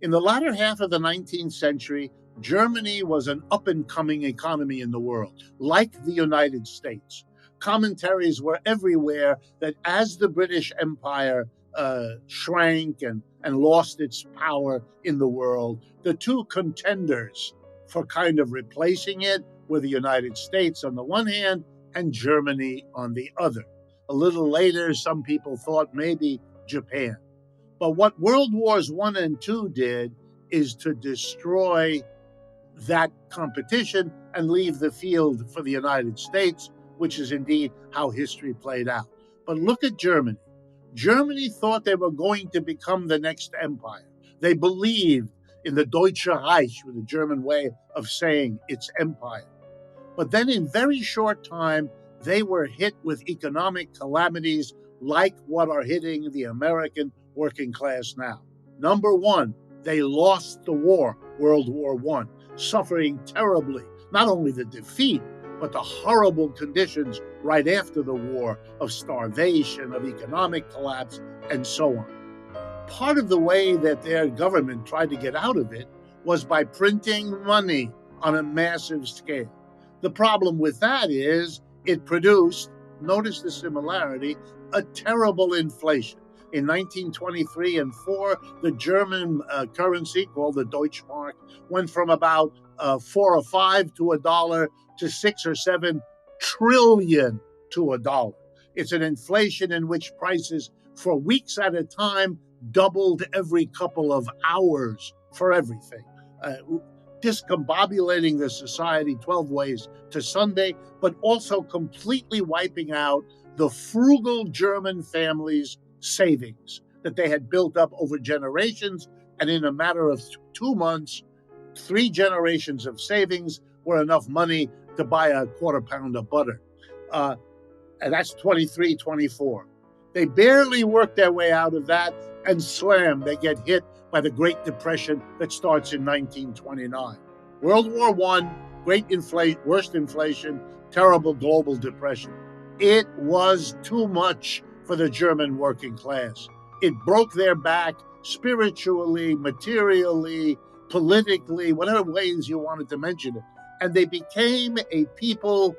In the latter half of the 19th century, Germany was an up and coming economy in the world, like the United States. Commentaries were everywhere that as the British Empire shrank and lost its power in the world, the two contenders for kind of replacing it were the United States on the one hand and Germany on the other. A little later, some people thought maybe Japan. But what World Wars I and II did is to destroy that competition and leave the field for the United States, which is indeed how history played out. But look at Germany. Germany thought they were going to become the next empire. They believed in the Deutsche Reich, with the German way of saying its empire. But then in very short time, they were hit with economic calamities like what are hitting the American working class now. Number one, they lost the war, World War I, suffering terribly, not only the defeat, but the horrible conditions right after the war of starvation, of economic collapse, and so on. Part of the way that their government tried to get out of it was by printing money on a massive scale. The problem with that is it produced, notice the similarity, a terrible inflation. In 1923 and 4, the German currency, called the Deutschmark, went from about 4 or 5 to $1 to 6 or 7 trillion to $1. It's an inflation in which prices for weeks at a time doubled every couple of hours for everything. Discombobulating the society 12 ways to Sunday, but also completely wiping out the frugal German families' savings that they had built up over generations. And in a matter of 2 months, 3 generations of savings were enough money to buy a quarter pound of butter. And that's 23, 24. They barely work their way out of that, and slam, they get hit by the Great Depression that starts in 1929. World War I, great inflation, worst inflation, terrible global depression. It was too much for the German working class. It broke their back spiritually, materially, politically, whatever ways you wanted to mention it. And they became a people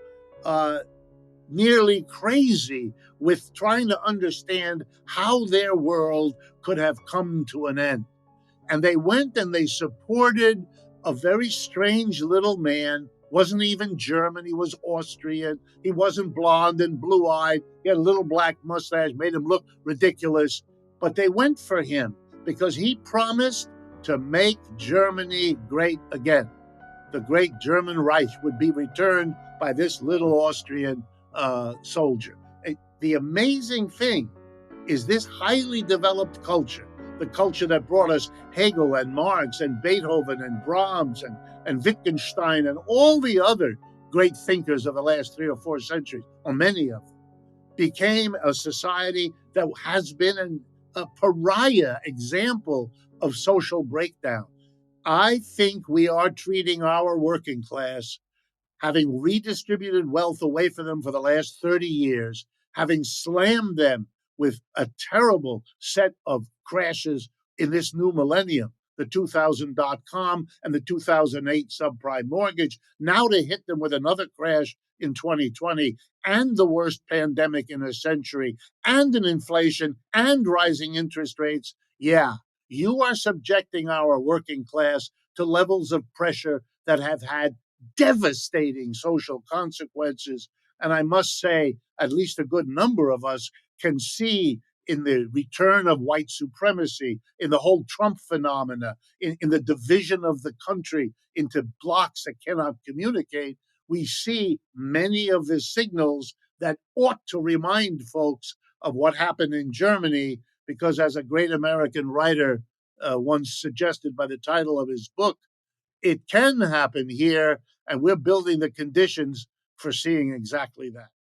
nearly crazy with trying to understand how their world could have come to an end. And they went and they supported a very strange little man, wasn't even German, he was Austrian, he wasn't blonde and blue-eyed, he had a little black mustache, made him look ridiculous. But they went for him because he promised to make Germany great again. The great German Reich would be returned by this little Austrian soldier. The amazing thing is this highly developed culture, the culture that brought us Hegel and Marx and Beethoven and Brahms and Wittgenstein and all the other great thinkers of the last 3 or 4 centuries, or many of them, became a society that has been a pariah example of social breakdown. I think we are treating our working class, having redistributed wealth away from them for the last 30 years, having slammed them with a terrible set of crashes in this new millennium, the 2000 .com and the 2008 subprime mortgage, now to hit them with another crash in 2020 and the worst pandemic in a century and an inflation and rising interest rates. Yeah, you are subjecting our working class to levels of pressure that have had devastating social consequences. And I must say, at least a good number of us can see in the return of white supremacy, in the whole Trump phenomena, in the division of the country into blocs that cannot communicate, we see many of the signals that ought to remind folks of what happened in Germany, because as a great American writer once suggested by the title of his book, it can happen here, and we're building the conditions for seeing exactly that.